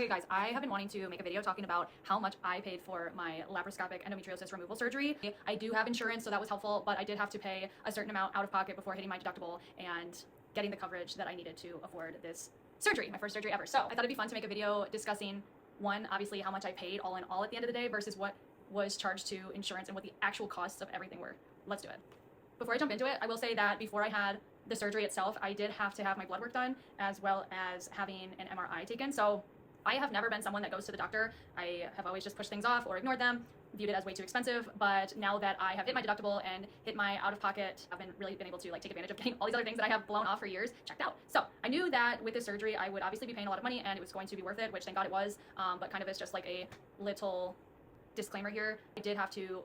Okay guys, I have been wanting to make a video talking about how much I paid for my laparoscopic endometriosis removal surgery. I do have insurance, so that was helpful, but I did have to pay a certain amount out of pocket before hitting my deductible and getting the coverage that I needed to afford this surgery, my first surgery ever. So I thought it'd be fun to make a video discussing, one, obviously how much I paid all in all at the end of the day versus what was charged to insurance and what the actual costs of everything were. Let's do it. Before I jump into it, I will say that before I had the surgery itself, I did have to have my blood work done as well as having an MRI taken. So I have never been someone that goes to the doctor. I have always just pushed things off or ignored them, viewed it as way too expensive. But now that I have hit my deductible and hit my out of pocket, I've really been able to take advantage of getting all these other things that I have blown off for years checked out. So I knew that with this surgery, I would obviously be paying a lot of money and it was going to be worth it, which thank God it was. But kind of as just like a little disclaimer here, I did have to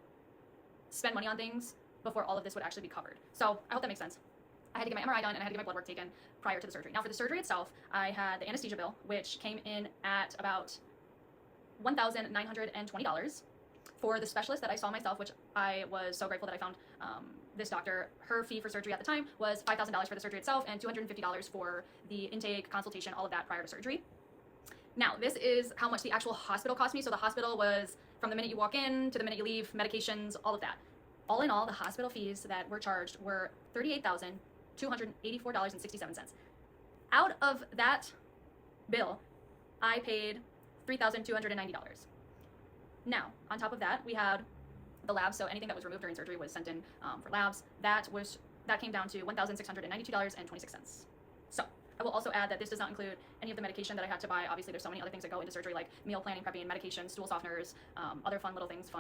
spend money on things before all of this would actually be covered. So I hope that makes sense. I had to get my MRI done and I had to get my blood work taken prior to the surgery. Now for the surgery itself, I had the anesthesia bill, which came in at about $1,920. For the specialist that I saw myself, which I was so grateful that I found this doctor, her fee for surgery at the time was $5,000 for the surgery itself and $250 for the intake, consultation, all of that prior to surgery. Now, this is how much the actual hospital cost me. So the hospital was from the minute you walk in to the minute you leave, medications, all of that. All in all, the hospital fees that were charged were $38,284.67. Out of that bill, I paid $3,290. Now, on top of that, we had the labs. So anything that was removed during surgery was sent in for labs. That came down to $1,692.26. So I will also add that this does not include any of the medication that I had to buy. Obviously, there's so many other things that go into surgery, like meal planning, prepping, medication, stool softeners, other fun little things,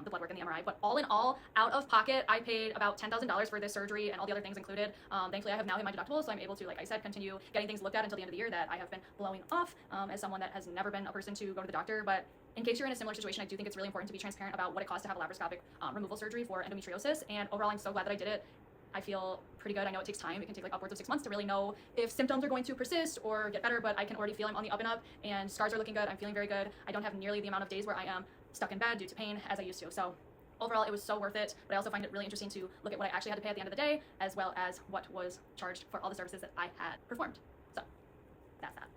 the blood work and the MRI. But all in all, out of pocket, I paid about $10,000 for this surgery and all the other things included. Thankfully, I have now hit my deductible, so I'm able to, like I said, continue getting things looked at until the end of the year that I have been blowing off as someone that has never been a person to go to the doctor. But in case you're in a similar situation, I do think it's really important to be transparent about what it costs to have a laparoscopic removal surgery for endometriosis. And overall, I'm so glad that I did it. I feel pretty good. I know it takes time. It can take like upwards of 6 months to really know if symptoms are going to persist or get better, but I can already feel I'm on the up and up and scars are looking good. I'm feeling very good. I don't have nearly the amount of days where I am stuck in bed due to pain as I used to. So overall, it was so worth it, but I also find it really interesting to look at what I actually had to pay at the end of the day, as well as what was charged for all the services that I had performed. So that's that.